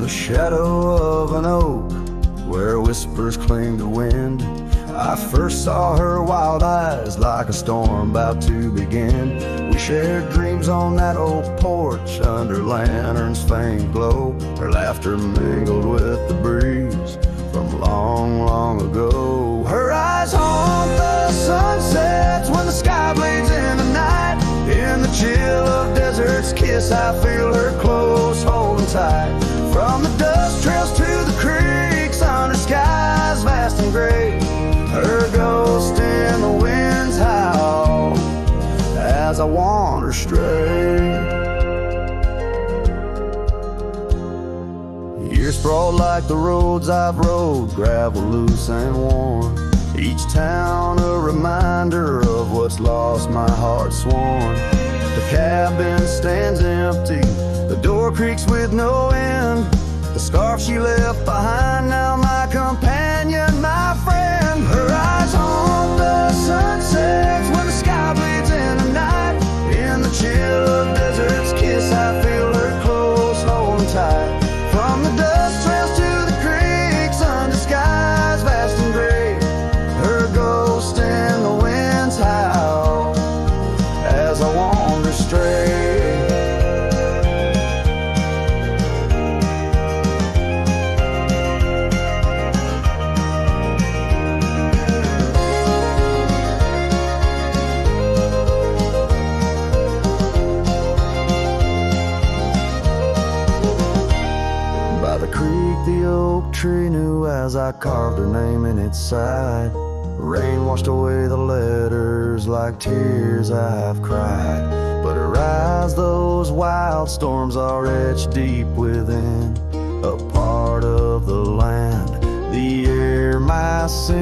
the shadow of an oak where whispers cling to wind, I first saw her wild eyes like a storm about to begin. We shared dreams on that old porch under lanterns' faint glow. Her laughter mingled with the breeze from long, long ago. Her eyes haunt the sunsets when the sky bleeds in the night. In the chill of desert's kiss, I feel her close, holding tight. From the dust trails to the creeks, under skies vast and gray, her ghost in the wind's howl as I wander stray. Years sprawled like the roads I've rode, gravel loose and worn. Each town a reminder of what's lost, my heart sworn. The cabin stands empty, the door creaks with no end. The scarf she left behind, now my companion, my friend. Her eyes haunt the sunsets when the sky bleeds in the night. In the chill of desert's kiss, I feel her close, holding tight. From the dust trails to the creeks, under skies vast and gray, her ghost in the wind's howl as I wander stray. The oak tree knew as I carved her name in its side. Rain washed away the letters like tears I've cried. But her eyes, those wild storms are etched deep within. A part of the land, the air, my sins.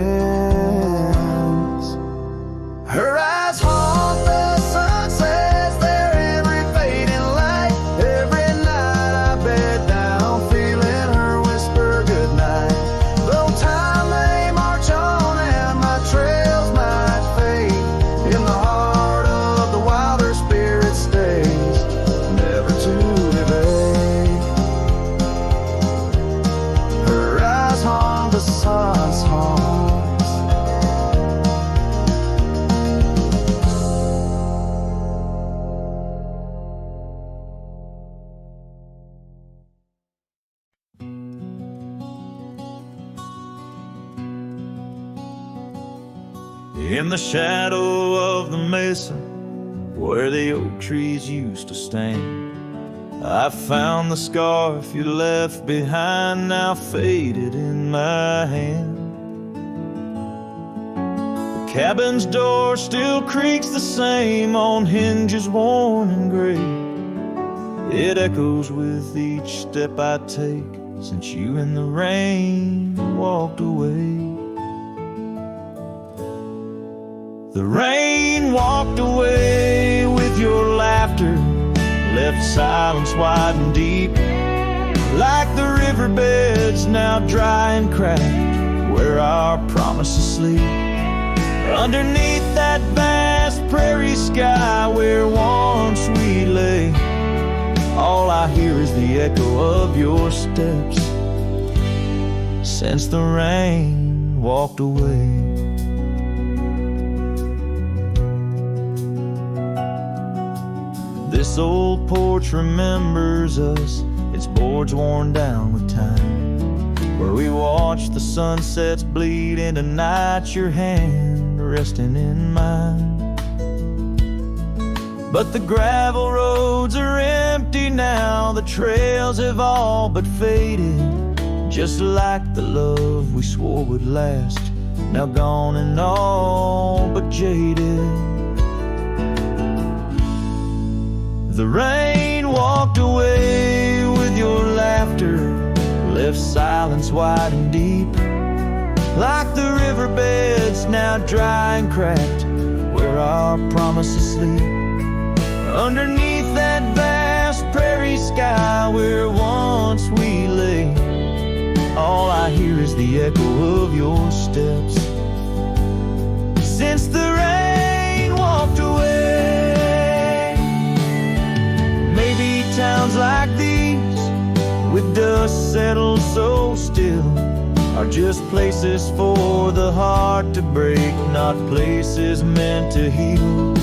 Her eyes haunt the sunsets, their every fading light. Every night I bed down, feeling her whisper goodnight. Though time may march on and my trails might fade, in the heart of the wild her spirit stays, never to evade. Her eyes haunt the sun's haunts. In the shadow of the mesa where the oak trees used to stand, I found the scarf you left behind, now faded in my hand. The cabin's door still creaks the same on hinges worn and gray. It echoes with each step I take since you in the rain walked away. The rain walked away with your laughter, left silence wide and deep, like the riverbeds now dry and cracked, where our promises sleep. Underneath that vast prairie sky where once we lay, all I hear is the echo of your steps since the rain walked away. This old porch remembers us, its boards worn down with time, where we watched the sunsets bleed into night, your hand resting in mine. But the gravel roads are empty now, the trails have all but faded, just like the love we swore would last, now gone and all but jaded. The rain walked away with your laughter, left silence wide and deep, like the riverbeds now dry and cracked, where our promises sleep. Underneath that vast prairie sky where once we lay, all I hear is the echo of your steps since the rain walked away. Maybe towns like these, with dust settles so still, are just places for the heart to break, not places meant to heal.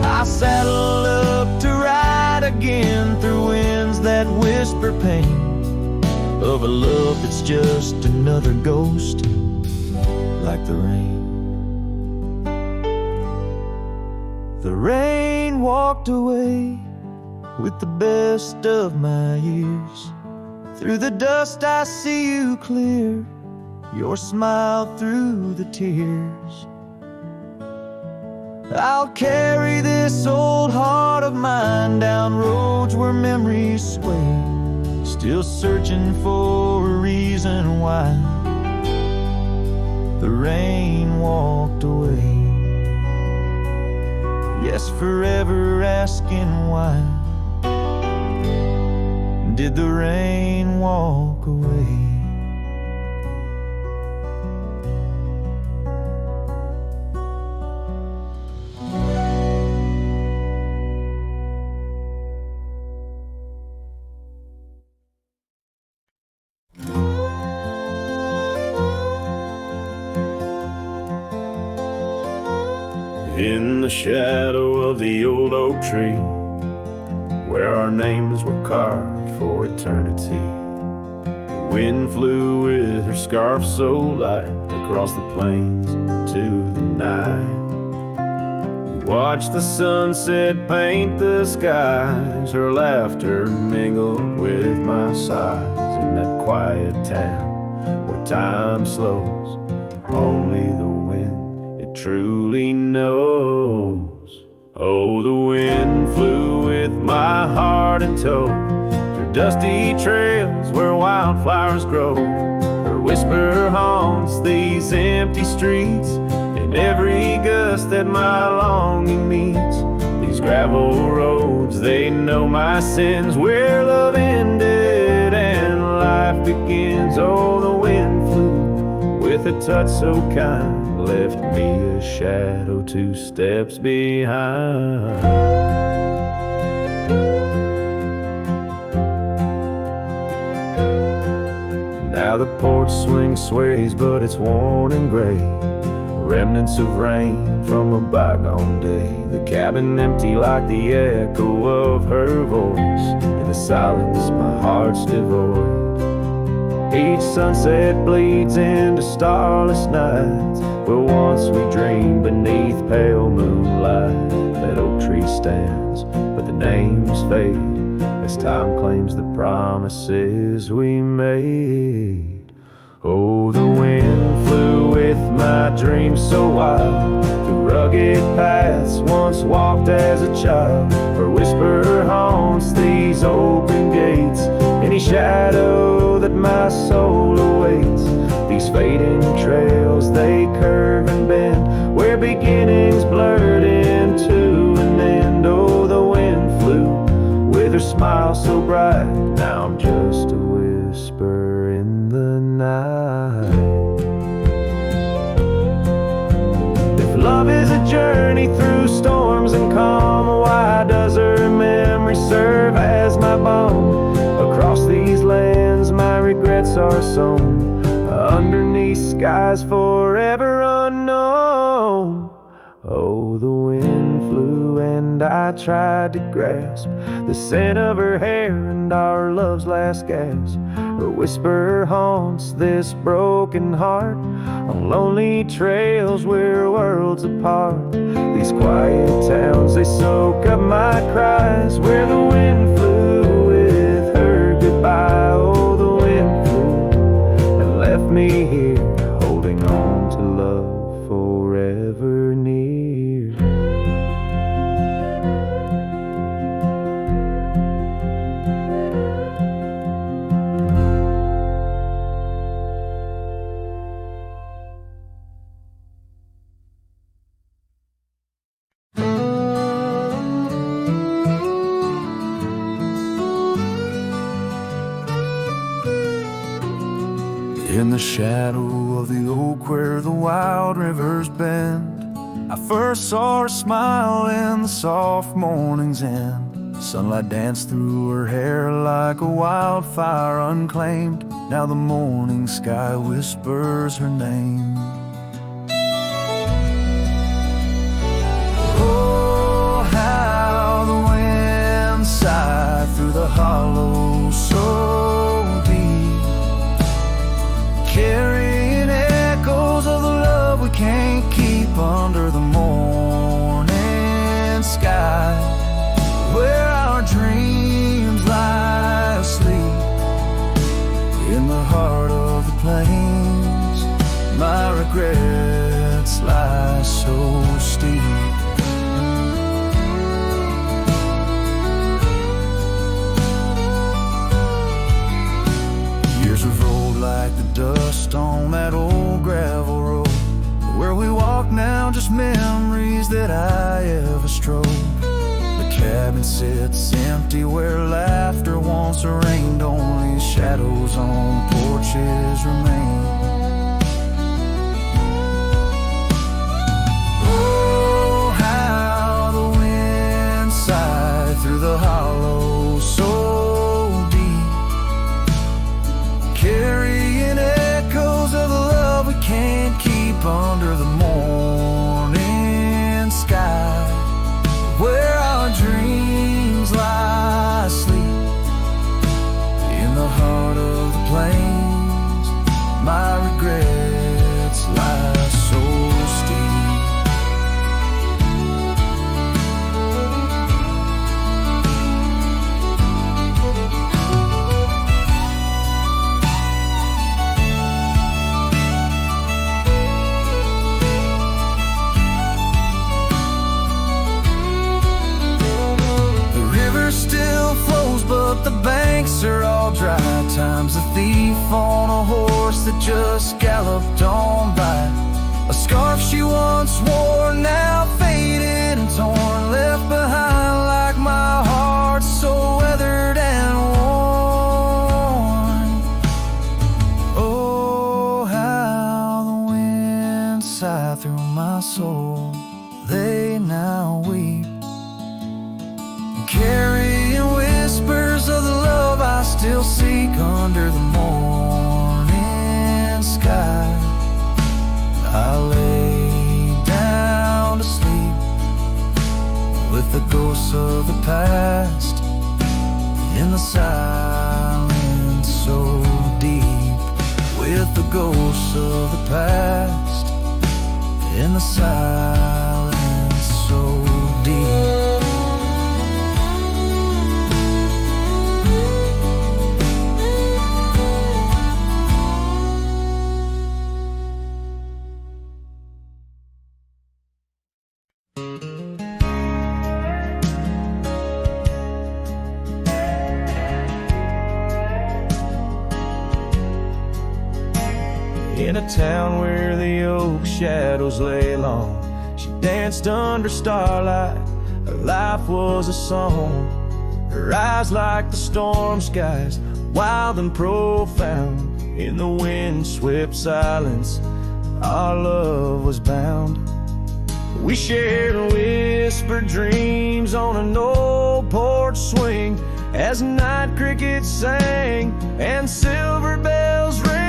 I saddle up to ride again through winds that whisper pain of a love that's just another ghost, like the rain. The rain walked away with the best of my years. Through the dust I see you clear, your smile through the tears. I'll carry this old heart of mine down roads where memories sway, still searching for a reason why the rain walked away. Yes, forever asking why did the rain walk away? In the shadow of the old oak tree, where our names were carved for eternity, the wind flew with her scarf so light across the plains to the night. Watched the sunset paint the skies, her laughter mingled with my sighs. In that quiet town where time slows, only the wind it truly knows. Oh, the wind flew with my heart in tow, through dusty trails where wildflowers grow. Her whisper haunts these empty streets, in every gust that my longing meets. These gravel roads, they know my sins, where love ended and life begins. Oh, the wind flew with a touch so kind, left me a shadow 2 steps behind. Now the porch swing sways, but it's worn and gray, remnants of rain from a bygone day. The cabin empty like the echo of her voice, in the silence my heart's devoid. Each sunset bleeds into starless nights, where once we dreamed beneath pale moonlight. That oak tree stands, but the names fade as time claims the promises we made. Oh, the wind flew with my dreams so wild, through rugged paths once walked as a child. Her whisper haunts these open gates, any shadow that my soul awaits. These fading trails, they curve and bend, where beginnings blurred into an end. Oh, the wind flew with her smile so bright, now I'm just a whisper in the night. If love is a journey through storms and calm, why does her memory serve as my balm? Across these lands my regrets are sown, underneath skies forever unknown. Oh, the wind flew and I tried to grasp the scent of her hair and our love's last gasp. Her whisper haunts this broken heart, on lonely trails we're worlds apart. These quiet towns, they soak up my cries, where the wind flew with her goodbye. Oh, the wind flew and left me here, holding on to love forever near. In the shadow of the oak where the wild rivers bend, I first saw her smile in the soft morning's end. Sunlight danced through her hair like a wildfire unclaimed. Now the morning sky whispers her name. Oh, how the wind sighed through the hollow so deep, carrying echoes of the love we can't keep under the morning sky, where our dreams lie asleep in the heart of the plains. My regrets lie so steep. Years have rolled like the dust on that old gravel road, where we walk now, just memories that I ever strode. The cabin sits empty where laughter once reigned, only shadows on porches remain. Oh, how the wind sighed through the hollow so deep, carrying echoes of the love we can't keep under the morning sky, where our dreams lie asleep in the heart of the plains. My regrets lie so steep. Still flows, but the banks are all dry. Time's a thief on a horse that just galloped on by. A scarf she once wore, now faded and torn, left behind like my heart, so weathered and worn. Oh, how the wind sighed through my soul. They now weep, carrying whispers of the love I still seek under the morning sky. I lay down to sleep with the ghosts of the past in the silence so deep, with the ghosts of the past in the silence so deep. In a town where the oak shadows lay long, she danced under starlight. Her life was a song. Her eyes like the storm skies, wild and profound. In the wind-swept silence, our love was bound. We shared whispered dreams on an old porch swing, as night crickets sang and silver bells rang.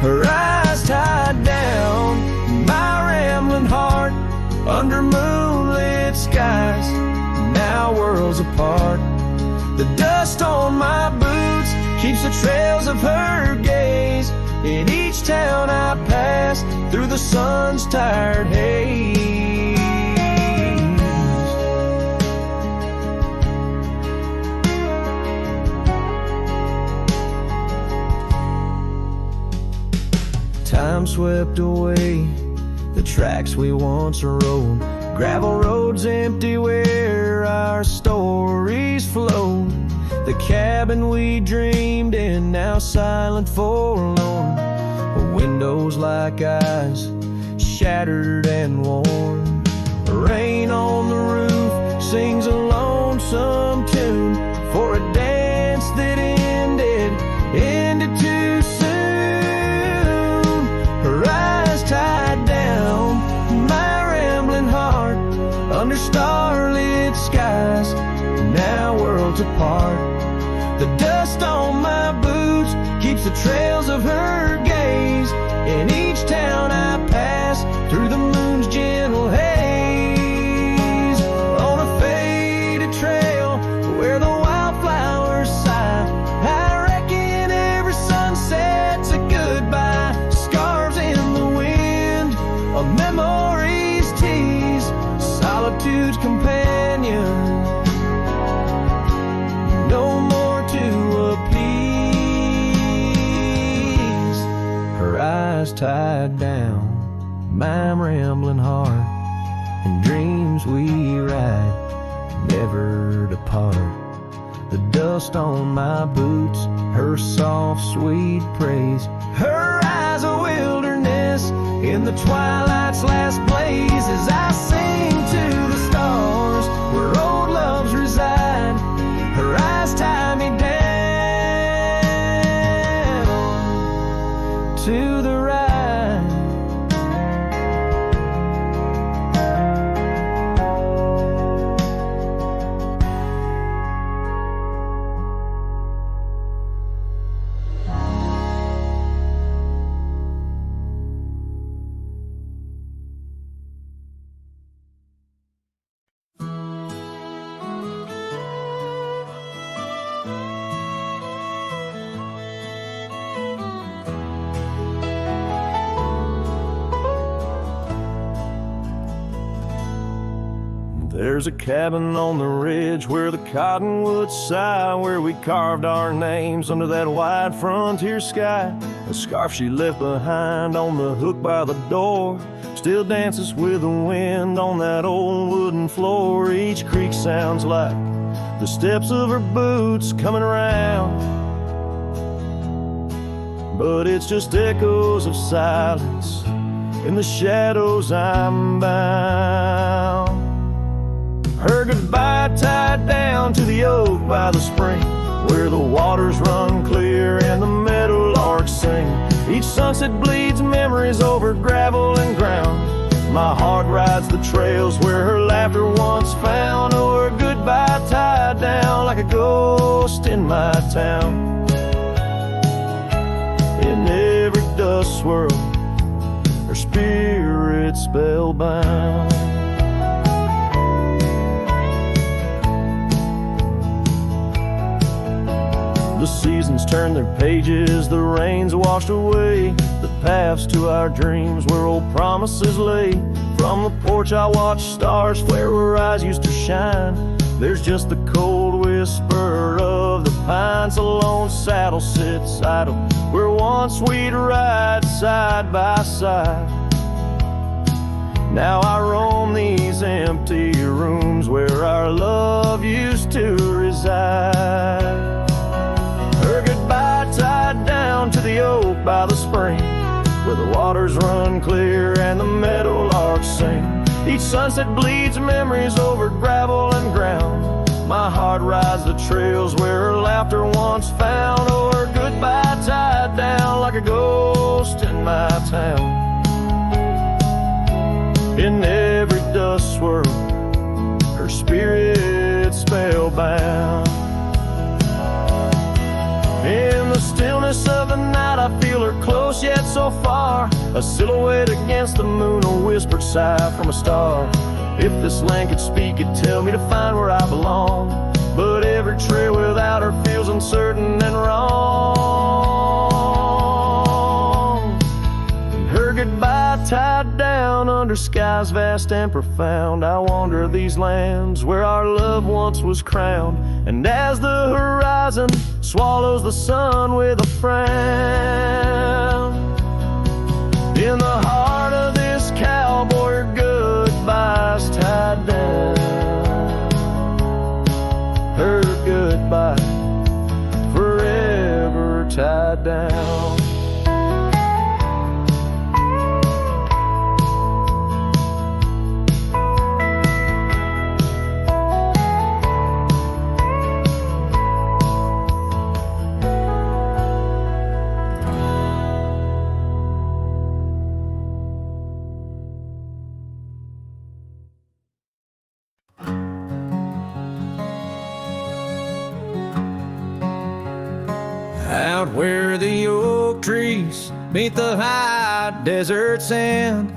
Her eyes tied down my rambling heart under moonlit skies, now worlds apart. The dust on my boots keeps the trails of her gaze in each town I pass through the sun's tired haze. Time swept away the tracks we once rode, gravel roads empty where our stories flowed. The cabin we dreamed in, now silent, forlorn. Windows like eyes, shattered and worn. Rain on the roof sings a lonesome tune for a dance that ended too soon. Her eyes tied down my rambling heart under starlit skies. built apart. The dust on my boots keeps the trails of her gaze in each town I pass through the moon's gentle haze. On a faded trail where the wildflowers sigh, I reckon every sunset's a goodbye. Scarves in the wind, a memory's tease, solitude's companion. No more to appease. Her eyes tied down, my rambling heart, and dreams we ride never depart. The dust on my boots, her soft sweet praise, her eyes a wilderness in the twilight's last blaze. As I sing to the stars where old loves reside, her eyes tie me down to the ride. There's a cabin on the ridge where the cottonwoods sigh, where we carved our names under that wide frontier sky. A scarf she left behind on the hook by the door still dances with the wind on that old wooden floor. Each creak sounds like the steps of her boots coming around, but it's just echoes of silence. In the shadows I'm bound. Her goodbye tied down to the oak by the spring, where the waters run clear and the meadowlarks sing. Each sunset bleeds memories over gravel and ground. My heart rides the trails where her laughter once found. Oh, her goodbye tied down like a ghost in my town. In every dust swirl, her spirit spellbound. The seasons turn their pages, the rains washed away the paths to our dreams where old promises lay. From the porch I watch stars flare where eyes used to shine. There's just the cold whisper of the pines. A lone saddle sits idle where once we'd ride side by side. Now I roam these empty rooms where our love used to reside. Her goodbye tied down to the oak by the spring, where the waters run clear and the meadowlarks sing. Each sunset bleeds memories over gravel and ground. My heart rides the trails where her laughter once found. Oh, her goodbye tied down like a ghost in my town. In every dust swirl, her spirit spellbound. In the stillness of the night I feel her close yet so far, a silhouette against the moon, a whispered sigh from a star. If this land could speak, it'd tell me to find where I belong, but every trail without her feels uncertain and wrong. And her goodbye tied down under skies vast and profound, I wander these lands where our love once was crowned. And as the horizon swallows the sun with a frown, in the heart of this cowboy, her goodbye's tied down. Her goodbye forever tied down. Out where the oak trees meet the high desert sand,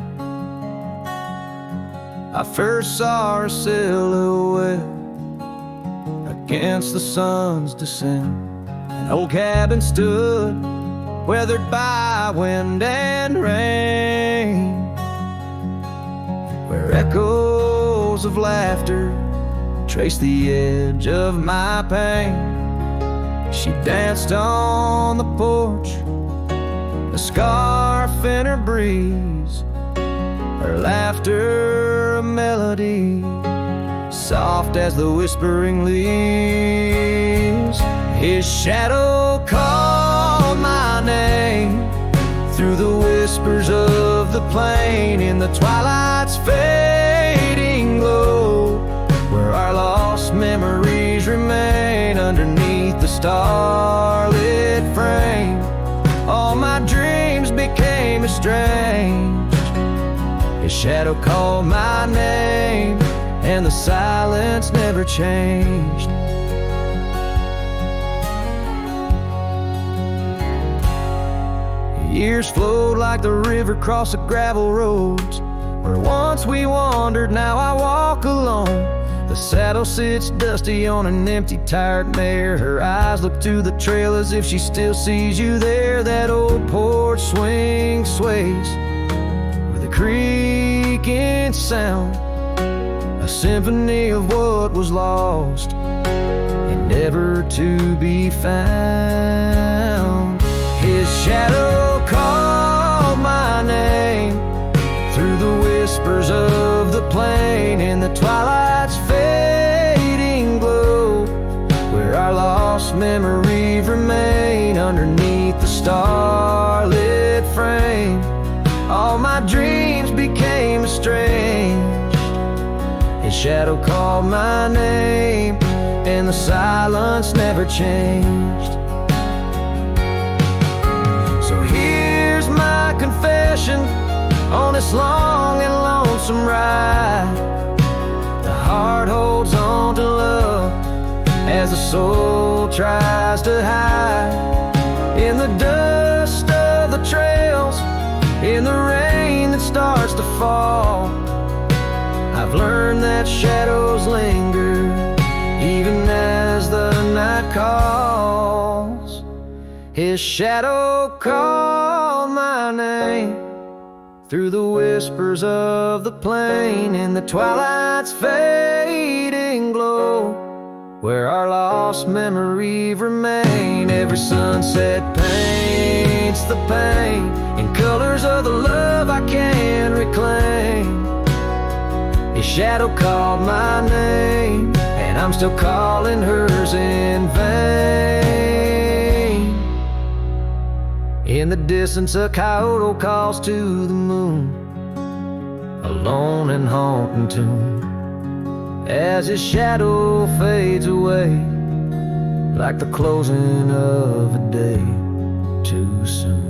I first saw her silhouette against the sun's descent. An old cabin stood, weathered by wind and rain, where echoes of laughter traced the edge of my pain. She danced on the porch, a scarf in her breeze, her laughter a melody, soft as the whispering leaves. His shadow called my name through the whispers of the plain, in the twilight's fading glow, where our lost memories remain underneath the starlit frame. All my dreams became estranged. His shadow called my name, and the silence never changed. Years flowed like the river across the gravel roads, where once we wandered, now I walk alone. The saddle sits dusty on an empty, tired mare. Her eyes look to the trail as if she still sees you there. That old porch swing sways with a creaking sound, a symphony of what was lost and never to be found. His shadow called my name through the whispers of the plain, in the twilight's fading glow, where our lost memories remain underneath the starlit frame. All my dreams became estranged. His shadow called my name, and the silence never changed. So here's my confession on this long and lonesome ride. The heart holds on to love as the soul tries to hide in the dust of the trails, in the rain that starts to fall. I've learned that shadows linger even as the night calls. His shadow called my name through the whispers of the plain, in the twilight's fading glow, where our lost memories remain. Every sunset paints the pain in colors of the love I can't reclaim. His shadow called my name, and I'm still calling hers in vain. In the distance a coyote calls to the moon, a lone and haunting tune, as his shadow fades away like the closing of a day too soon.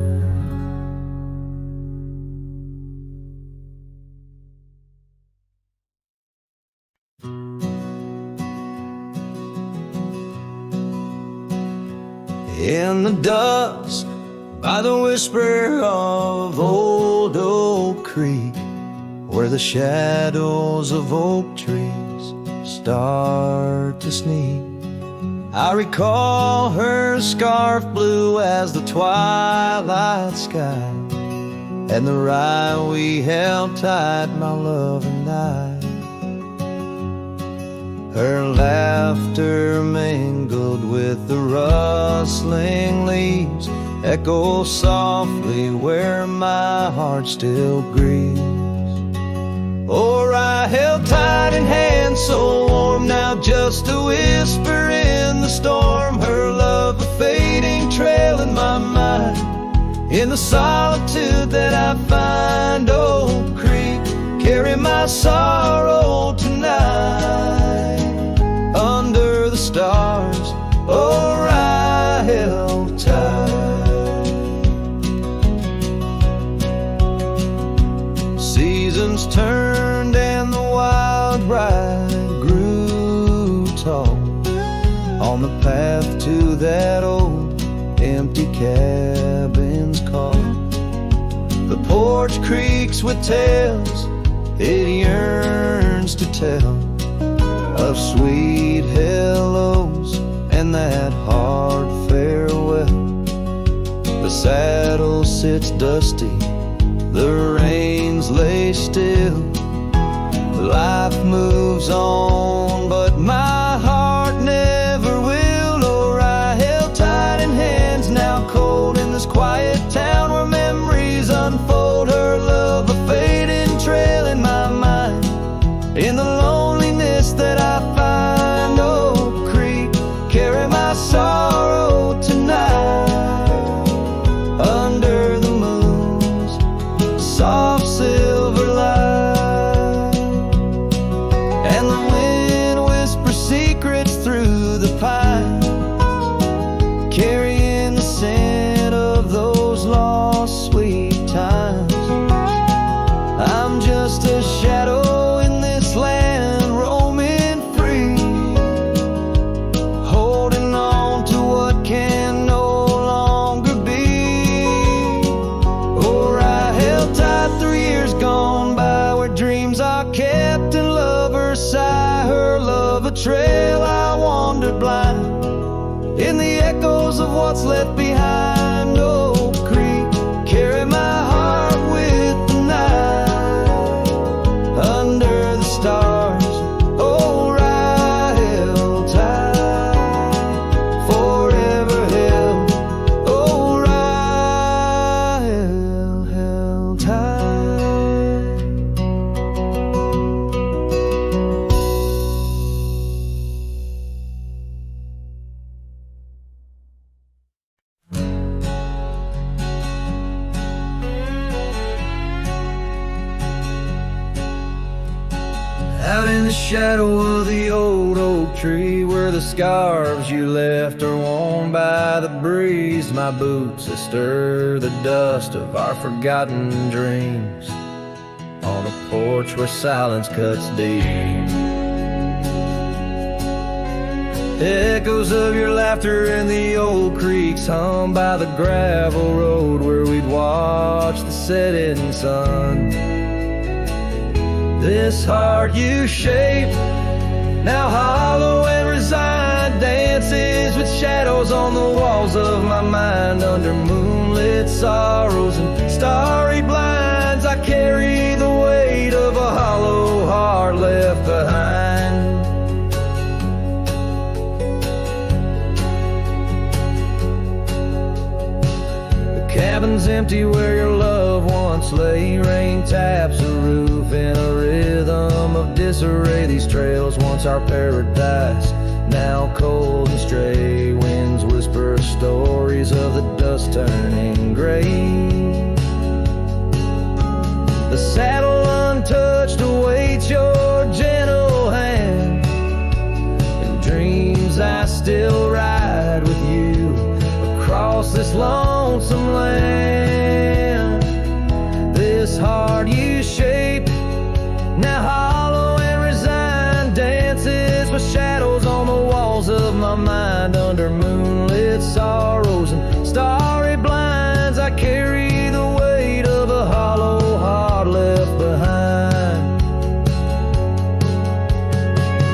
In the dust by the whisper of old Oak Creek, where the shadows of oak trees start to sneak, I recall her scarf blue as the twilight sky, and the rye we held tight, my love and I. Her laughter mingled with the rustling leaves, echo softly where my heart still grieves. Or I held tight in hands so warm, now just a whisper in the storm. Her love a fading trail in my mind, in the solitude that I find. Oak Creek, carry my sorrow tonight. Under the stars, or I held tight. Seasons turned and the wild ride grew tall on the path to that old empty cabins call. The porch creaks with tales it yearns to tell, of sweet hellos and that hard farewell. The saddle sits dusty, the reins lay still. Life moves on, but my heart never will. Or I held tight in hands now cold in this quiet town where memories unfold. Her love, a fading trail in my mind, in the loneliness that I find. Oh, creek, carry my sorrow tonight, under the moon's soft silver light, and the wind whispers secrets through the pine, carrying the scent of those lost sweet times. I'm just a shadow in this land, roaming free, holding on to what can no longer be. Or I held tight 3 years gone by, where dreams are kept and lovers sigh. Her love a trail, I wandered blind in the echoes of what's left behind. Oh, creek, carry my heart with the night, under the stars. Oh, I held tight, forever held. Oh, I held tight. Out in the shadow of the old oak tree, where the scarves you left are worn by the breeze, my boots that stir the dust of our forgotten dreams, on a porch where silence cuts deep. Echoes of your laughter in the old creeks hum by the gravel road where we'd watch the setting sun. This heart you shaped, now hollow and resigned, dances with shadows on the walls of my mind. Under moonlit sorrows and starry blinds, I carry the weight of a hollow heart left behind. The cabin's empty where your love once lay. Rain taps the roof in a rhythm of disarray. These trails, once our paradise, now cold and stray. Winds whisper stories of the dust turning gray. The saddle untouched awaits your gentle hand. In dreams I still ride with you across this lonesome land. This heart you shaped, now hollow and resigned, dances with shadows on the walls of my mind. Under moonlit sorrows and starry blinds, I carry the weight of a hollow heart left behind.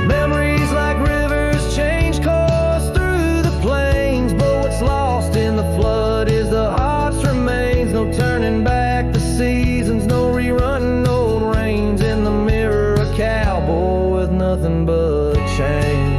Memories like rivers change course through the plains, but what's lost in the flood is the heart's remains. No turning back the seasons, no rerunning old reins. In the mirror, a cowboy with nothing but chains.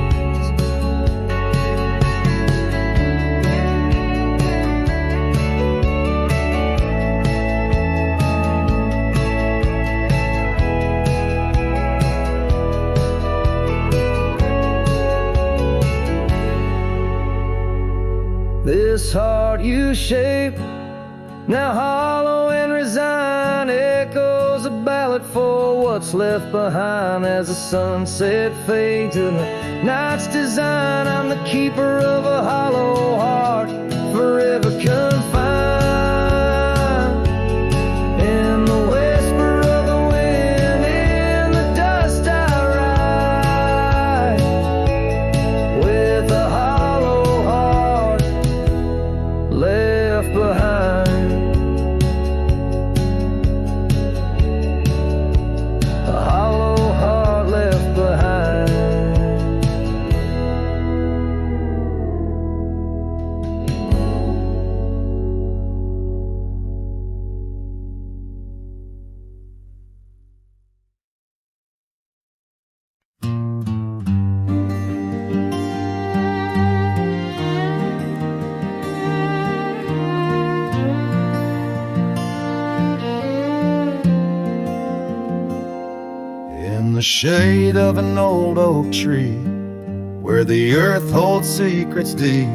This heart you shaped, now hollow and resigned, echoes a ballad for what's left behind. As the sunset fades in the night's design, I'm the keeper of a hollow heart, forever confined. In the whisper of the wind, in the dust I ride, with a hollow heart left the shade of an old oak tree, where the earth holds secrets deep,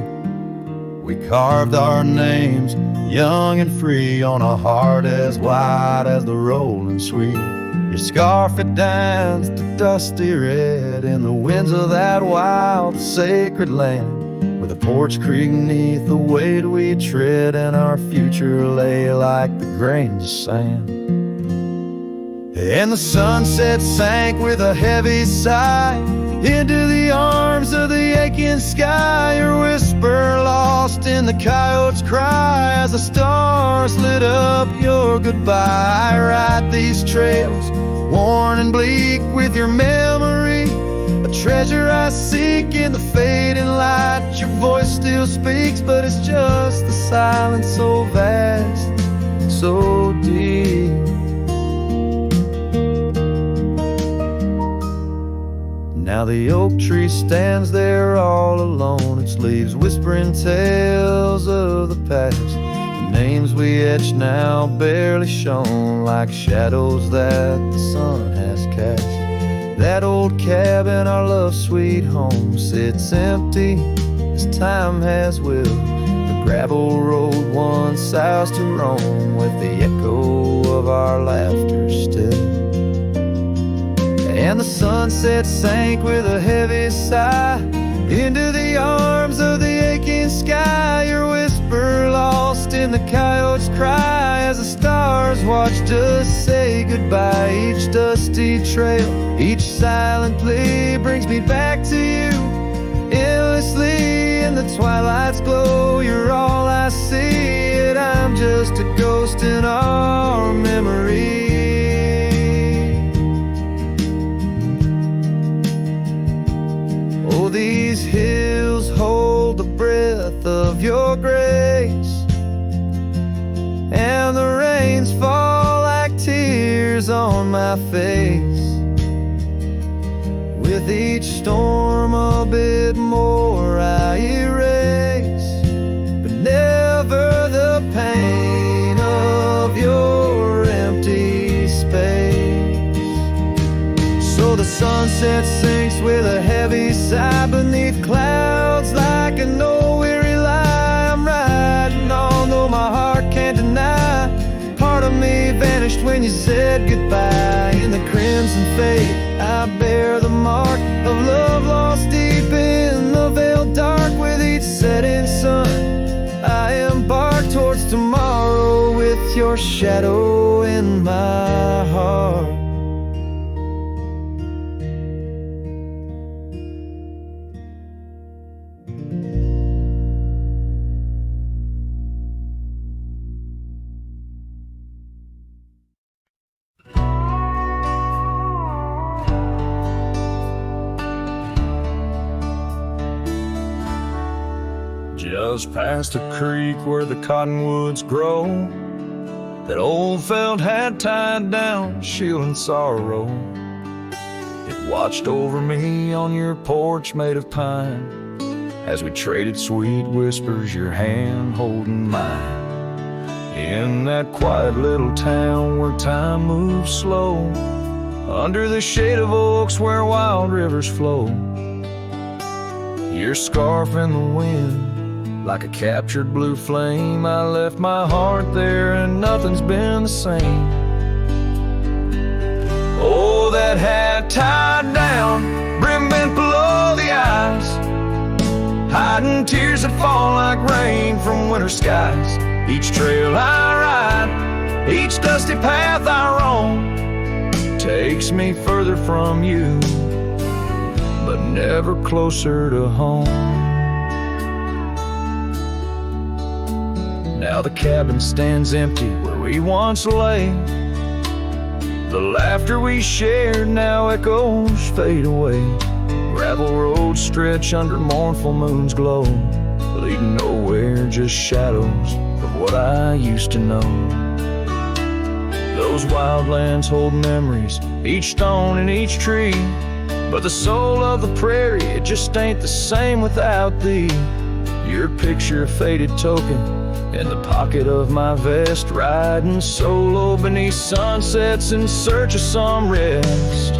we carved our names, young and free, on a heart as wide as the rolling sweet. Your scarf, it danced the dusty red in the winds of that wild, sacred land, with a porch creek neath the weight we tread, and our future lay like the grains of sand. And the sunset sank with a heavy sigh into the arms of the aching sky, your whisper lost in the coyote's cry as the stars lit up your goodbye. I ride these trails, worn and bleak with your memory, a treasure I seek in the fading light. Your voice still speaks, but it's just the silence so vast, so deep. Now the oak tree stands there all alone, its leaves whispering tales of the past. The names we etched now barely shown, like shadows that the sun has cast. That old cabin, our love sweet home, sits empty as time has willed. The gravel road once south to Rome, with the echo of our laughter still. And the sunset sank with a heavy sigh into the arms of the aching sky, your whisper lost in the coyote's cry as the stars watched us say goodbye. Each dusty trail, each silent plea brings me back to you endlessly in the twilight's glow. You're all I see, and I'm just a ghost in our memory. These hills hold the breath of your grace, and the rains fall like tears on my face. With each storm a bit more I erase, but never the pain of your empty space. So the sunset sinks with a heavy sigh beneath clouds like an old weary lie. I'm riding on though my heart can't deny, part of me vanished when you said goodbye. In the crimson fade I bear the mark of love lost deep in the veiled dark. With each setting sun I embark towards tomorrow, with your shadow in my heart. Just past a creek where the cottonwoods grow, that old felt had tied down, shielding sorrow. It watched over me on your porch made of pine, as we traded sweet whispers, your hand holding mine. In that quiet little town where time moves slow, under the shade of oaks where wild rivers flow, your scarf in the wind like a captured blue flame. I left my heart there and nothing's been the same. Oh, that hat tied down, brim bent below the eyes, hiding tears that fall like rain from winter skies. Each trail I ride, each dusty path I roam, takes me further from you, but never closer to home. Now the cabin stands empty where we once lay. The laughter we shared now echoes fade away. Gravel roads stretch under mournful moon's glow, leading nowhere, just shadows of what I used to know. Those wildlands hold memories, each stone and each tree, but the soul of the prairie, it just ain't the same without thee. Your picture, a faded token in the pocket of my vest, riding solo beneath sunsets in search of some rest.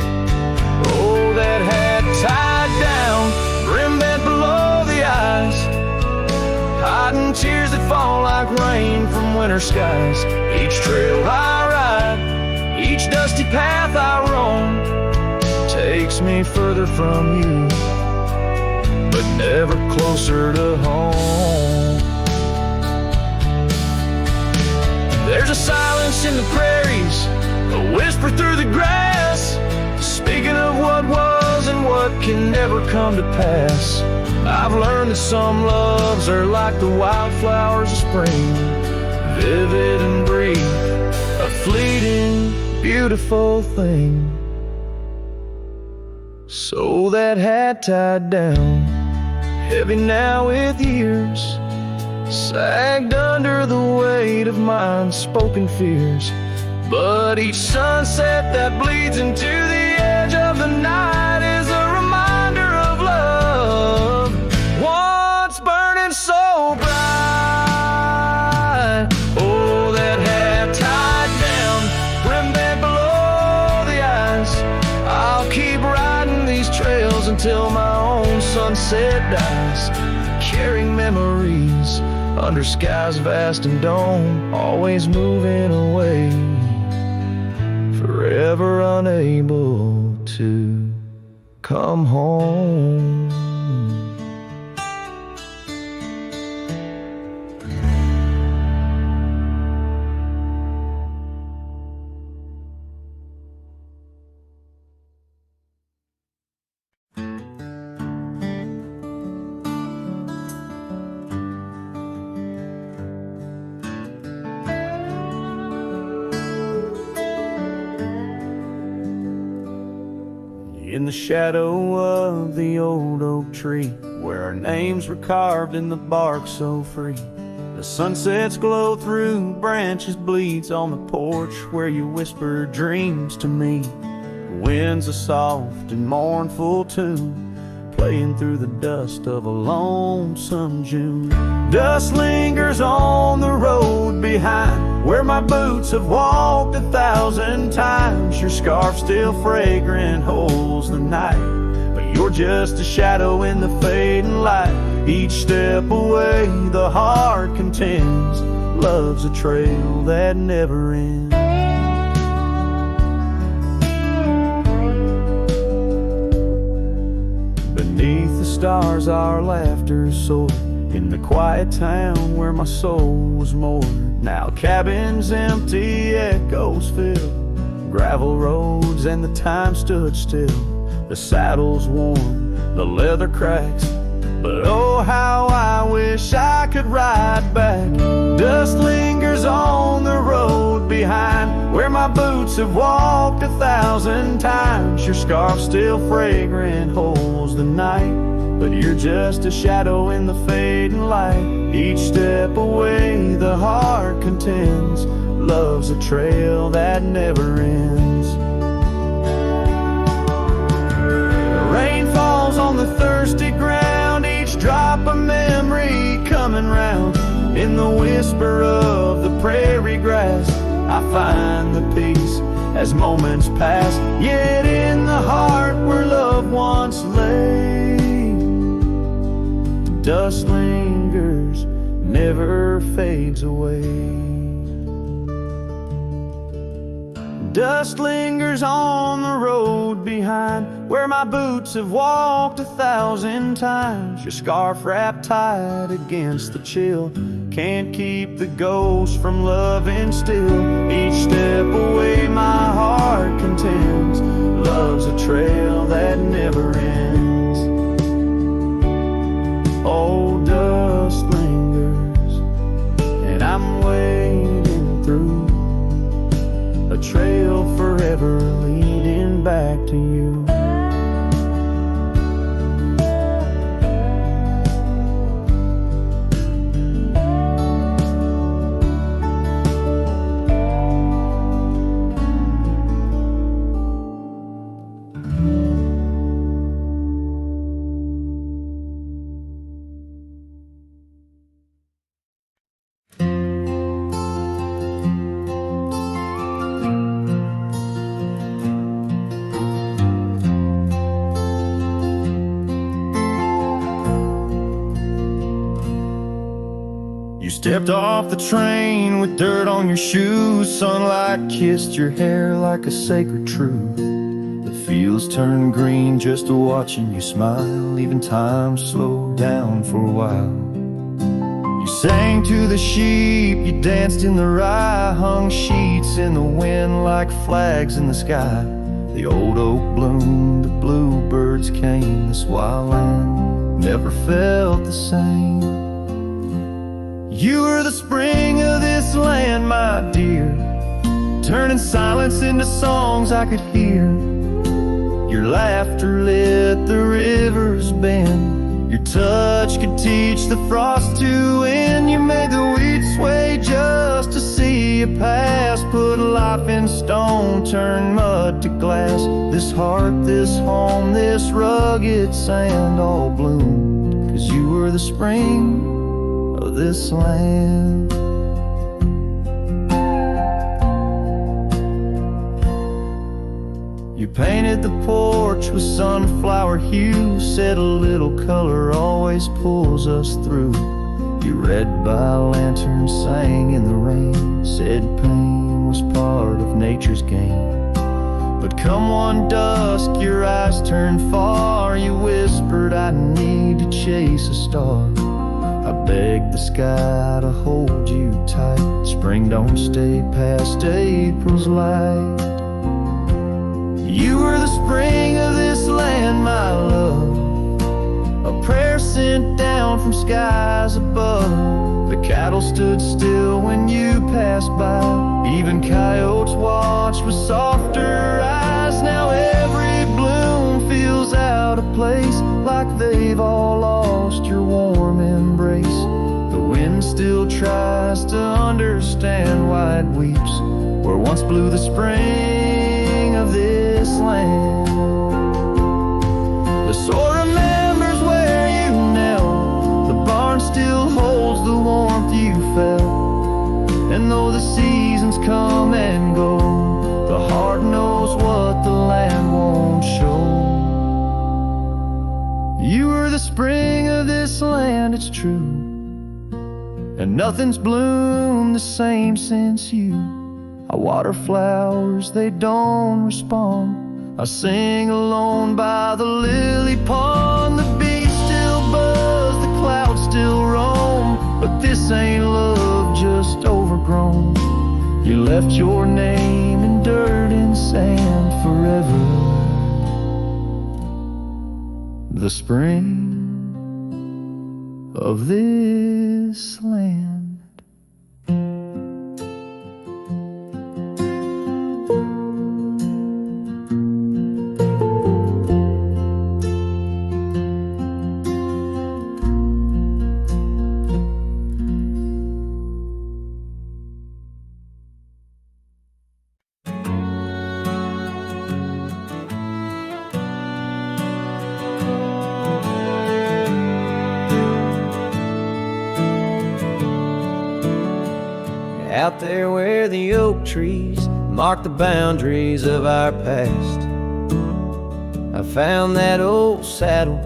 fighting tears that fall like rain from winter skies. Each trail I ride, each dusty path I roam, takes me further from you, but never closer to home. There's a silence in the prairies, a whisper through the grass, speaking of what was and what can never come to pass. I've learned that some loves are like the wildflowers of spring, vivid and brief, a fleeting, beautiful thing. So that hat tied down, heavy now with years, sagged under the weight of my unspoken fears. But each sunset that bleeds into the edge of the night is a reminder of love, once burning so bright. Oh, that hat tied down, brim bent below the ice, I'll keep riding these trails until my own sunset dies, carrying memories under skies vast and dome, always moving away, forever unable to come home. In the shadow of the old oak tree, where our names were carved in the bark so free, the sunsets glow through branches, bleeds on the porch where you whisper dreams to me. The wind's a soft and mournful tune, playing through the dust of a lonesome June. Dust lingers on the road behind where my boots have walked 1,000 times. Your scarf still fragrant holds the night, but you're just a shadow in the fading light. Each step away the heart contends, love's a trail that never ends. Beneath the stars our laughter soared, in the quiet town where my soul was moored. Now cabins empty, echoes fill, gravel roads and the time stood still. The saddle's worn, the leather cracks, but oh how I wish I could ride back. Dust lingers on the road behind where my boots have walked 1,000 times. Your scarf still fragrant holds the night, but you're just a shadow in the fading light. Each step away the heart contends, love's a trail that never ends. The rain falls on the thirsty ground, each drop a memory coming round. In the whisper of the prairie grass I find the peace as moments pass. Yet in the heart where love once lay, dust lingers, never fades away. Dust lingers on the road behind where my boots have walked 1,000 times. Your scarf wrapped tight against the chill, can't keep the ghost from loving still. Each step away my heart contends, love's a trail that never ends. Old dust lingers, and I'm wading through a trail forever leading back to you. stepped off the train with dirt on your shoes. Sunlight kissed your hair like a sacred truth. The fields turned green just watching you smile. Even time slowed down for a while. You sang to the sheep, you danced in the rye, hung sheets in the wind like flags in the sky. The old oak bloomed, the bluebirds came. This wild land never felt the same. You were the spring of this land, my dear, turning silence into songs I could hear. Your laughter lit the river's bend. Your touch could teach the frost to end. You made the wheat sway just to see you pass. Put life in stone, turn mud to glass. This heart, this home, this rugged sand all bloomed 'cause you were the spring of this land. You painted the porch with sunflower hue, said a little color always pulls us through. You read by lanterns, sang in the rain, said pain was part of nature's game. But come one dusk, your eyes turned far. You whispered, I need to chase a star. I begged the sky to hold you tight. Spring don't stay past April's light. You were the spring of this land, my love, a prayer sent down from skies above. The cattle stood still when you passed by. Even coyotes watched with softer eyes. Now every bloom feels out of place, like they've all lost your warm embrace. The wind still tries to understand why it weeps where once blew the spring of this land. The soil remembers where you knelt. The barn still holds the warmth you felt. And though the seasons come and go, the heart knows what the land won't show. You were the spring of this land, it's true, and nothing's bloomed the same since you. I water flowers, they don't respond. I sing alone by the lily pond. The bees still buzz, the clouds still roam, but this ain't love just overgrown. You left your name in dirt and sand forever. The spring of this land. Out there where the oak trees mark the boundaries of our past, I found that old saddle,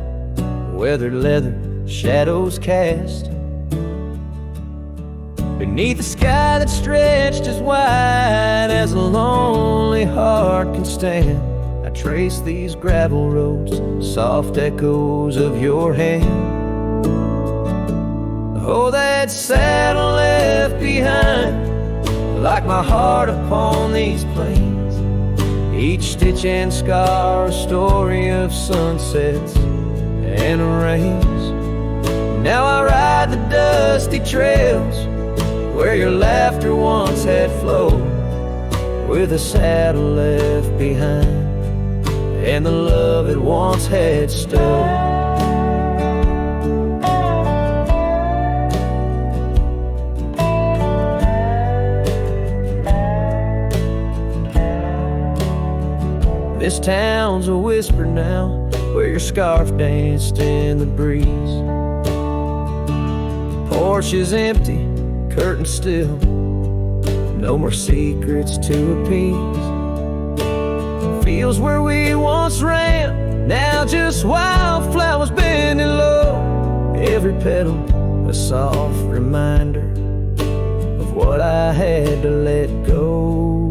weathered leather, shadows cast. Beneath a sky that stretched as wide as a lonely heart can stand, I trace these gravel roads, soft echoes of your hand. Oh, that saddle left behind, like my heart upon these plains. Each stitch and scar a story of sunsets and rains. Now I ride the dusty trails where your laughter once had flowed, with a saddle left behind and the love it once had stood. This town's a whisper now, where your scarf danced in the breeze. Porch is empty, curtains still, no more secrets to appease. Fields where we once ran, now just wildflowers bending low. Every petal a soft reminder had to let go.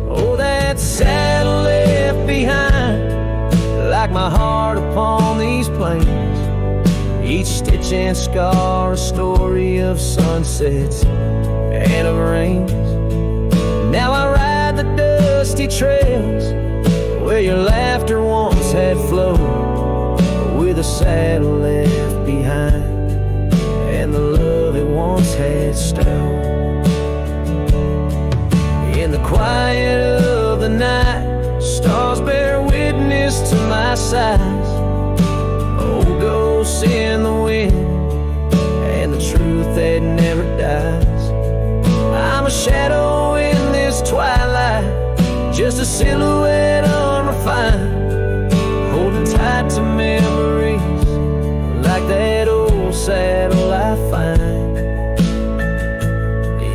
Oh, that saddle left behind, like my heart upon these plains. Each stitch and scar a story of sunsets and of rains. Now I ride the dusty trails where your laughter once had flowed, with a saddle left behind and the love it once had stowed. In the quiet of the night, stars bear witness to my sighs. Old ghosts in the wind and the truth that never dies. I'm a shadow in this twilight, just a silhouette unrefined, holding tight to memories like that old saddle I find.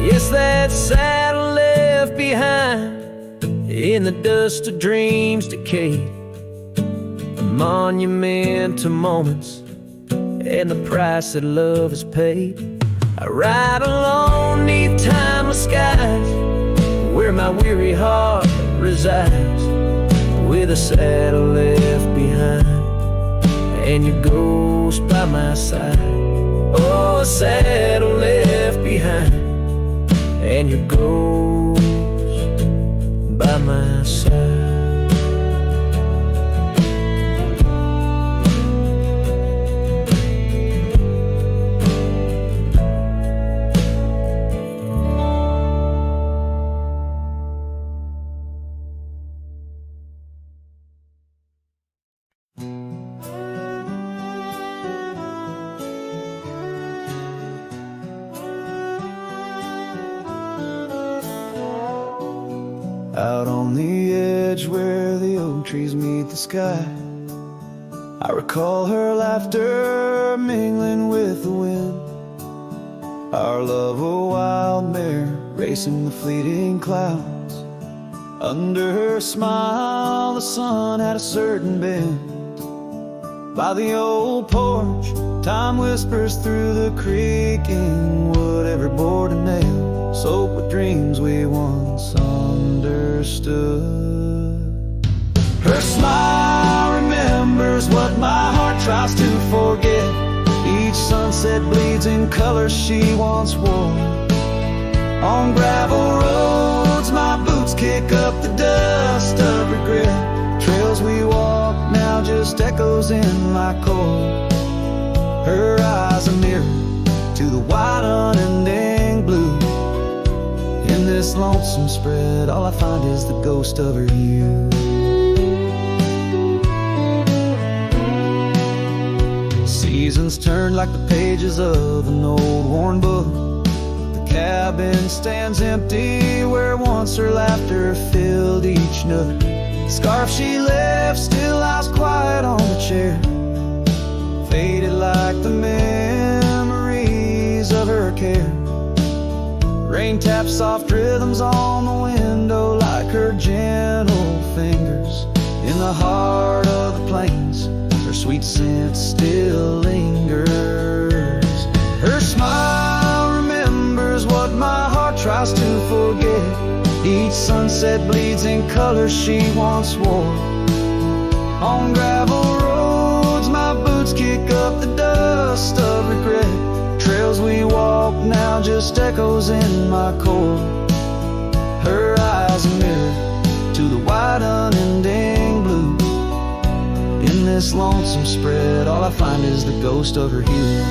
Yes, that saddle left behind in the dust of dreams decayed, a monument to moments and the price that love has paid. I ride alone neath timeless skies, where my weary heart resides, with a saddle left behind and your ghost by my side. Oh, a saddle left behind and your ghost by my side. Out on the edge where the oak trees meet the sky, I recall her laughter mingling with the wind. Our love a wild mare racing the fleeting clouds. Under her smile the sun had a certain bend. By the old porch time whispers through the creaking wood, every board and nail soaked with dreams we once understood. Her smile remembers what my heart tries to forget. Each sunset bleeds in colors she once wore. On gravel roads my boots kick up the dust of regret. Trails we walk now just echoes in my core. Her eyes a mirror to the wide unending blue. In this lonesome spread, all I find is the ghost of her youth. Seasons turn like the pages of an old worn book. The cabin stands empty where once her laughter filled each nook. The scarf she left still lies quiet on the chair, faded like the memories of her care. Rain taps soft rhythms on the window like her gentle fingers. In the heart of the plains, her sweet scent still lingers. Her smile remembers what my heart tries to forget. Each sunset bleeds in colors she once wore. On gravel roads my boots kick up the dust of regret. Trails we walk now just echoes in my core. Her eyes a mirror to the wide unending blue. In this lonesome spread, all I find is the ghost of her hue.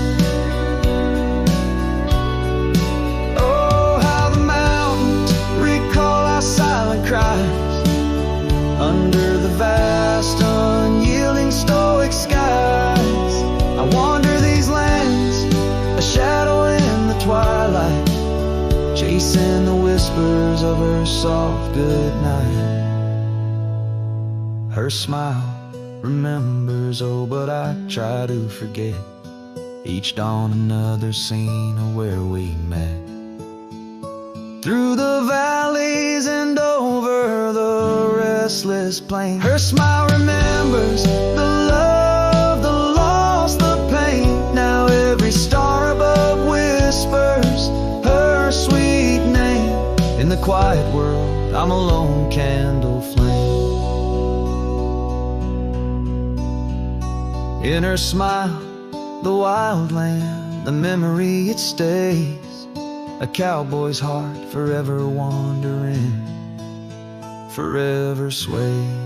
Oh, how the mountains recall our silent cries under the vast, unyielding, stoic skies. I wander these lands, a shadow in the twilight, chasing the whispers of her soft goodnight. Her smile remembers, oh, but I try to forget. Each dawn another scene of where we met. Through the valleys and over the restless plain, her smile remembers the love, the loss, the pain. Now every star above whispers quiet world, I'm a lone candle flame. In her smile, the wild land, the memory it stays. A cowboy's heart forever wandering, forever sways.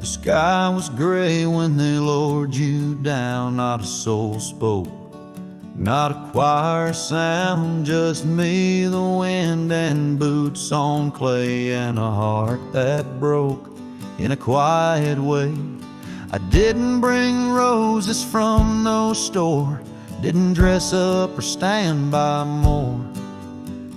The sky was gray when they lowered you down. Not a soul spoke, not a choir sound, just me, the wind, and boots on clay, and a heart that broke in a quiet way. I didn't bring roses from no store, didn't dress up or stand by more,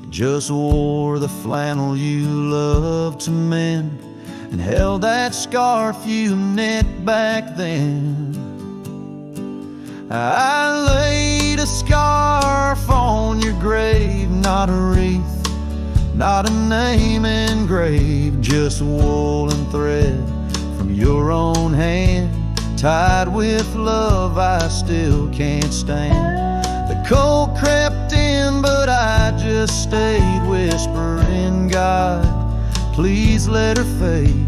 just wore the flannel you loved to mend, and held that scarf you knit back then. I laid a scarf on your grave, not a wreath, not a name engraved, just wool and thread from your own hand, tied with love I still can't stand. The cold crept in, but I just stayed, whispering, God, please let her fade.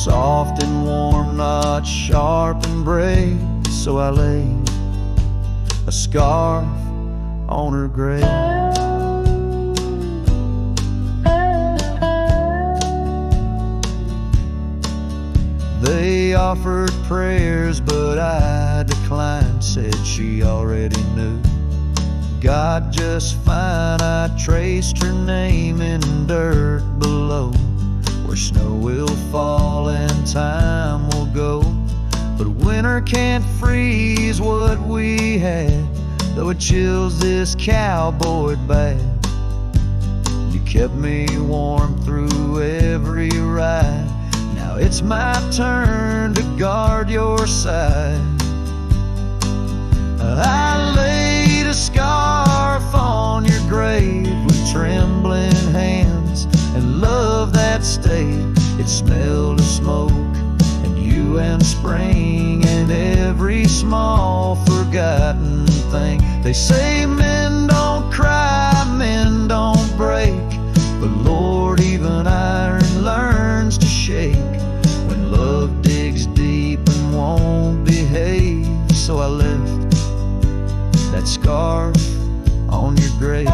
Soft and warm, not sharp and brave. So I laid a scarf on her grave. They offered prayers, but I declined, said she already knew God just fine. I traced her name in dirt below, where snow will fall and time will go. But winter can't freeze what we had, though it chills this cowboy bad. You kept me warm through every ride, now it's my turn to guard your side. I laid a scarf on your grave with trembling hands and love that stayed. It smelled of smoke and you and spring and every small forgotten thing. They say men don't cry, men don't break, but Lord, even iron learns to shake when love digs deep and won't behave. So I left that scarf on your grave.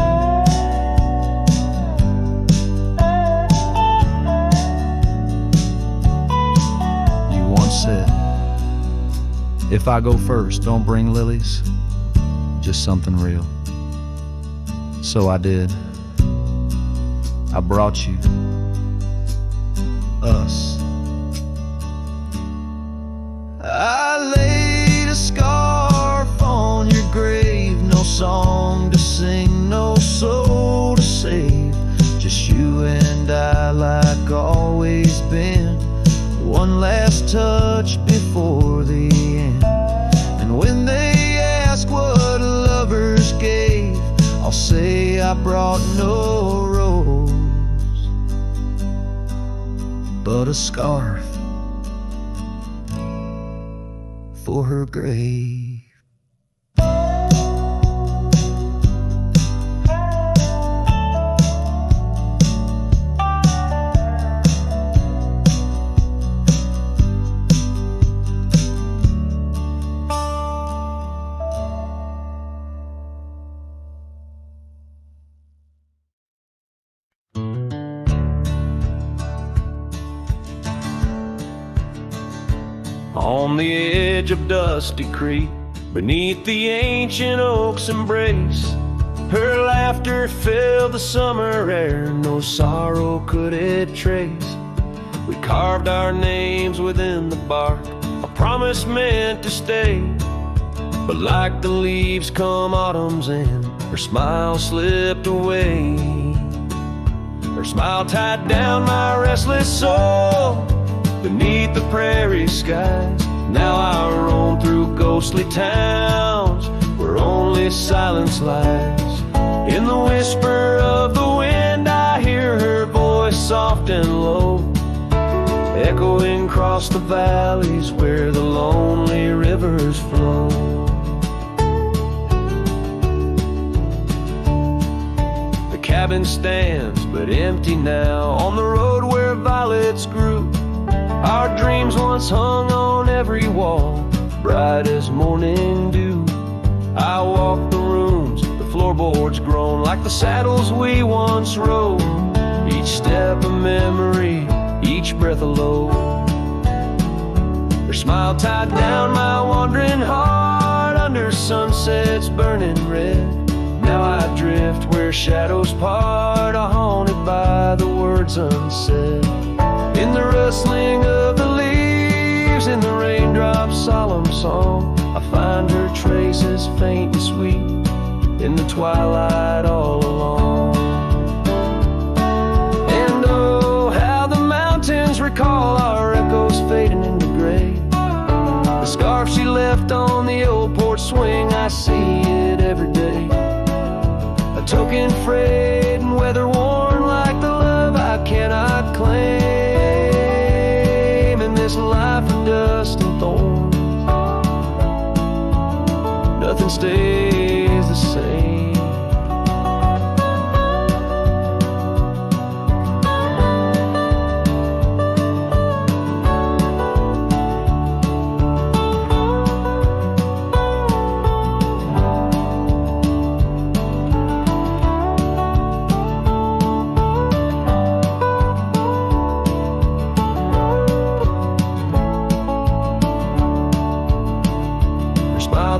Said, if I go first, don't bring lilies, just something real. So I did. I brought you us. I laid a scarf on your grave, no song to sing, no soul to save, just you and I like always been. One last touch before the end. And when they ask what lovers gave, I'll say I brought no rose, but a scarf for her grave. On the edge of Dusty Creek, beneath the ancient oak's embrace, her laughter filled the summer air, no sorrow could it trace. We carved our names within the bark, a promise meant to stay. But like the leaves come autumn's end, her smile slipped away. Her smile tied down my restless soul beneath the prairie skies. Now I roam through ghostly towns where only silence lies. In the whisper of the wind I hear her voice soft and low, echoing across the valleys where the lonely rivers flow. The cabin stands but empty now on the road where violets grew. Our dreams once hung on every wall, bright as morning dew. I walk the rooms, the floorboards groan like the saddles we once rode. Each step a memory, each breath a load. Her smile tied down my wandering heart under sunsets burning red. Now I drift where shadows part, haunted by the words unsaid. In the rustling of the leaves, in the raindrops' solemn song, I find her traces faint and sweet in the twilight all along. And oh, how the mountains recall our echoes fading into gray. The scarf she left on the old porch swing, I see it every day. A token frayed and weather worn like the love I cannot claim. In this life of dust and thorns, nothing stays the same.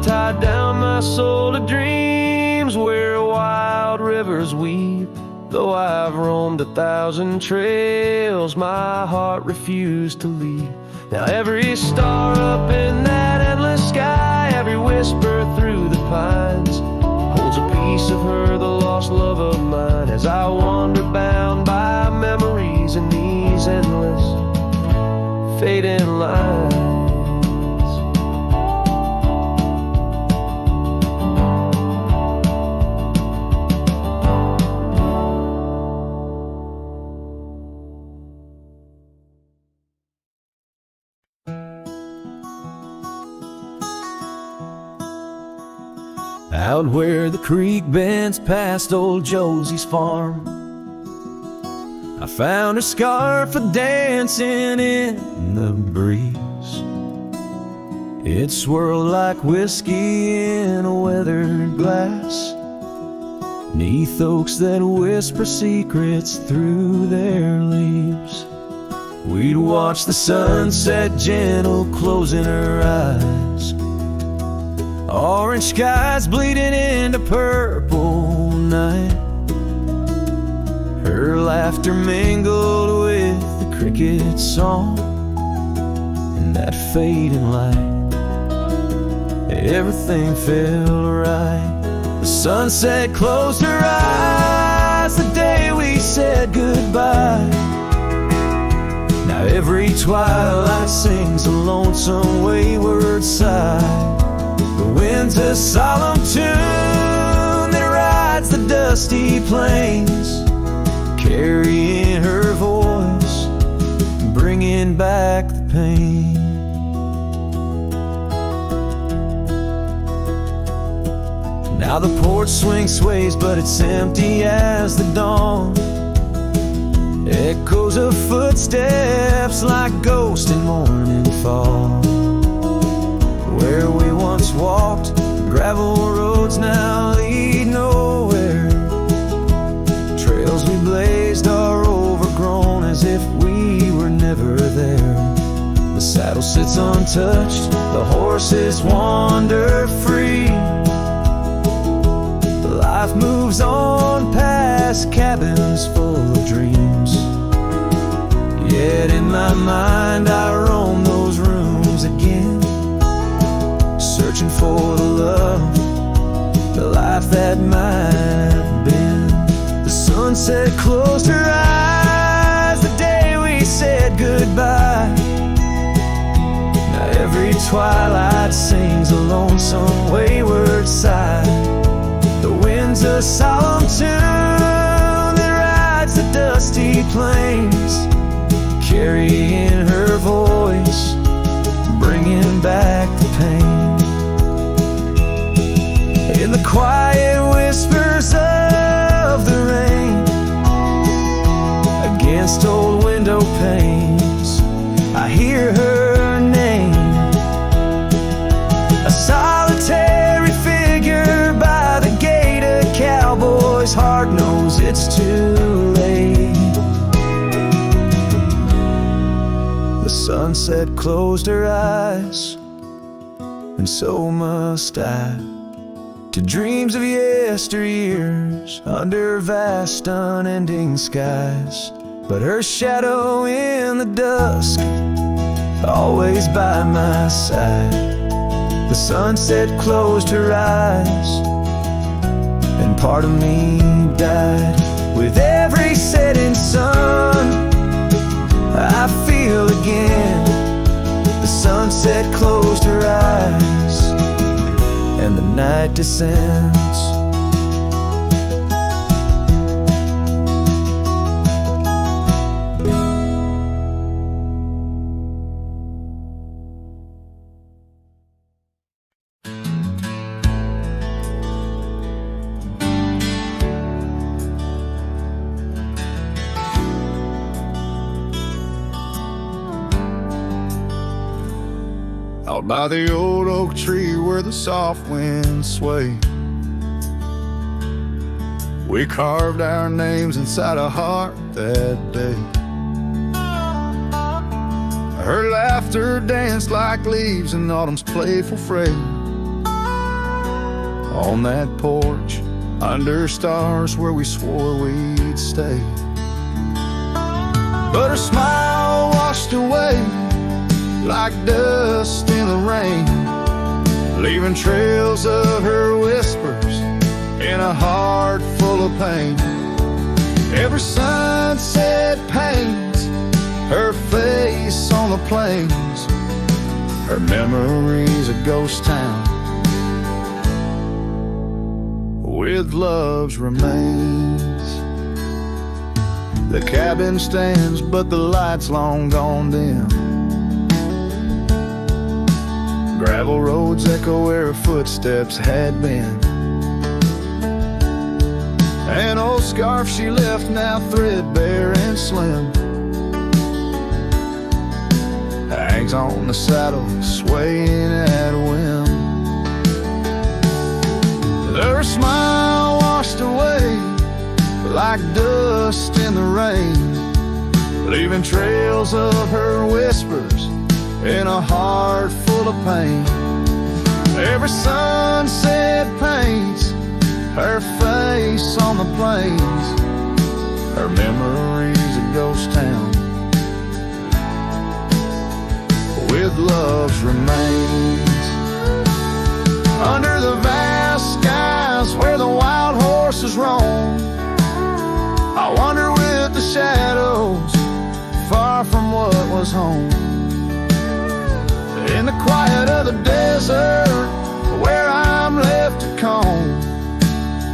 Tied down my soul to dreams where wild rivers weep. Though I've roamed 1,000 trails, my heart refused to leave. Now every star up in that endless sky, every whisper through the pines, holds a piece of her, the lost love of mine. As I wander bound by memories in these endless fading lines. Out where the creek bends past old Josie's farm, I found her scarf a-dancing in the breeze. It swirled like whiskey in a weathered glass, 'neath oaks that whisper secrets through their leaves. We'd watch the sunset gentle closing her eyes, orange skies bleeding into purple night. Her laughter mingled with the cricket song in that fading light. Everything felt right. The sunset closed her eyes the day we said goodbye. Now every twilight sings a lonesome wayward sigh. The wind's a solemn tune that rides the dusty plains, carrying her voice, bringing back the pain. Now the porch swing sways, but it's empty as the dawn. Echoes of footsteps like ghosts in morning fall. Where we once walked, gravel roads now lead nowhere. Trails we blazed are overgrown as if we were never there. The saddle sits untouched, the horses wander free. Life moves on past cabins full of dreams. Yet in my mind I roam those rooms again, searching for the love, the life that might have been. The sunset closed her eyes the day we said goodbye. Now every twilight sings a lonesome wayward sigh. The wind's a solemn tune that rides the dusty plains, carrying her voice, bringing back the pain. In the quiet whispers of the rain, against old window panes, I hear her name. A solitary figure by the gate, a cowboy's heart knows it's too late. The sunset closed her eyes, and so must I, to dreams of yesteryears under vast unending skies. But her shadow in the dusk, always by my side. The sunset closed her eyes, and part of me died. With every setting sun, I feel again. The sunset closed her eyes, and the night descends. Out by the old oak tree where the soft winds sway, we carved our names inside a heart that day. Her laughter danced like leaves in autumn's playful fray. On that porch, under stars where we swore we'd stay. But her smile washed away like dust in the rain, leaving trails of her whispers in a heart full of pain. Every sunset paints her face on the plains, her memories a ghost town with love's remains. The cabin stands, but the light's long gone dim. Gravel roads echo where her footsteps had been. An old scarf she left, now threadbare and slim, hangs on the saddle, swaying at a whim. Her smile washed away like dust in the rain, leaving trails of her whispers in a heart full of pain. Every sunset paints her face on the plains, her memories a ghost town with love's remains. Under the vast skies where the wild horses roam, I wander with the shadows, far from what was home. In the quiet of the desert, where I'm left to comb,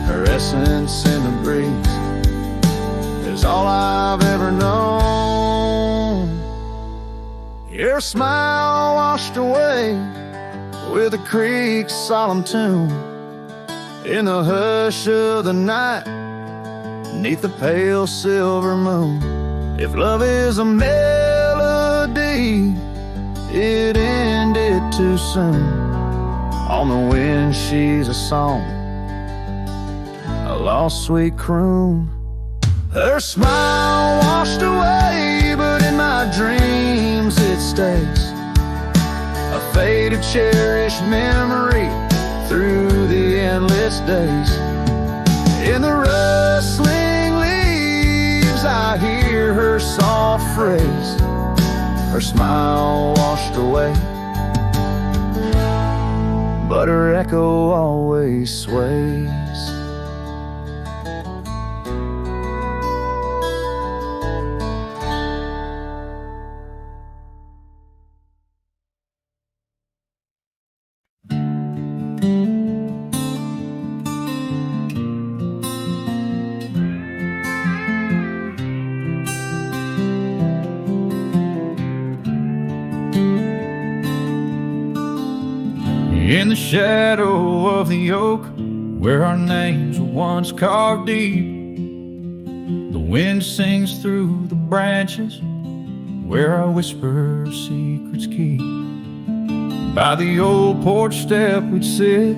her essence in the breeze is all I've ever known. Your smile washed away with the creek's solemn tune, in the hush of the night, neath the pale silver moon. If love is a melody, it ended too soon. On the wind she's a song, a lost sweet croon. Her smile washed away, but in my dreams it stays, a faded cherished memory through the endless days. In the rustling leaves I hear her soft phrase, her smile washed away, but her echo always sways. In the shadow of the oak, where our names were once carved deep, the wind sings through the branches, where our whisper secrets keep. By the old porch step we'd sit,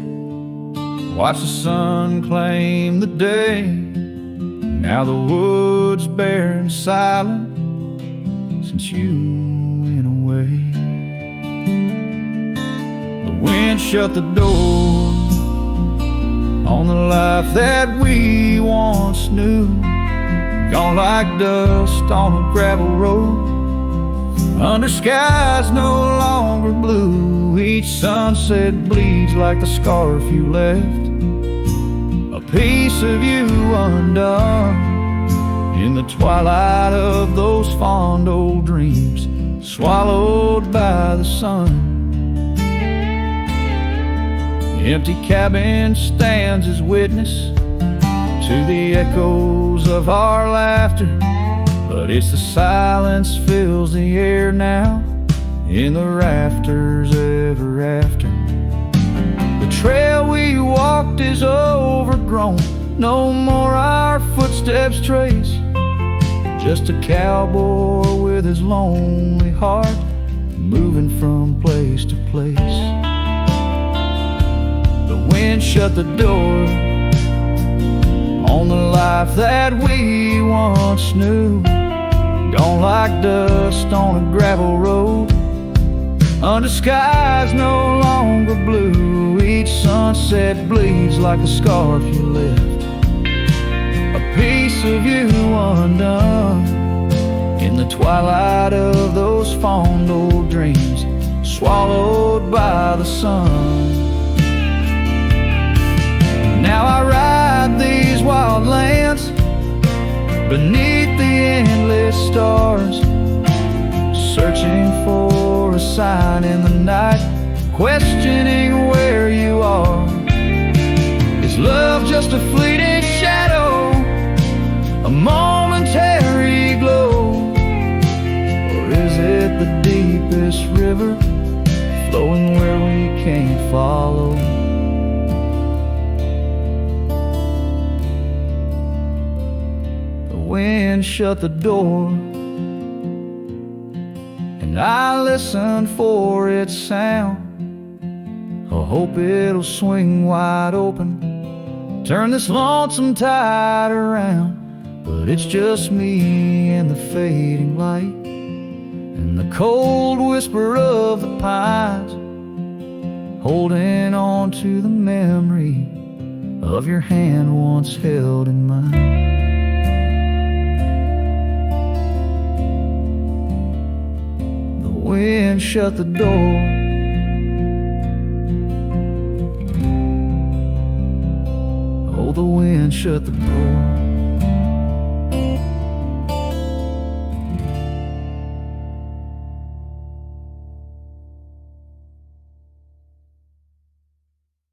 watch the sun claim the day. Now the wood's bare and silent since you went away. The wind shut the door on the life that we once knew, gone like dust on a gravel road, under skies no longer blue. Each sunset bleeds like the scarf you left, a piece of you undone in the twilight of those fond old dreams, swallowed by the sun. The empty cabin stands as witness to the echoes of our laughter, but it's the silence fills the air now in the rafters ever after. The trail we walked is overgrown, no more our footsteps trace, just a cowboy with his lonely heart moving from place to place. The wind shut the door on the life that we once knew, gone like dust on a gravel road, under skies no longer blue. Each sunset bleeds like a scarf you left, a piece of you undone in the twilight of those fond old dreams, swallowed by the sun. Now I ride these wild lands beneath the endless stars, searching for a sign in the night, questioning where you are. Is love just a fleeting shadow, a momentary glow, or is it the deepest river flowing where we can't follow? The wind shut the door, and I listen for its sound. I hope it'll swing wide open, turn this lonesome tide around. But it's just me and the fading light, and the cold whisper of the pines, holding on to the memory of your hand once held in mine. The wind shut the door, oh, the wind shut the door.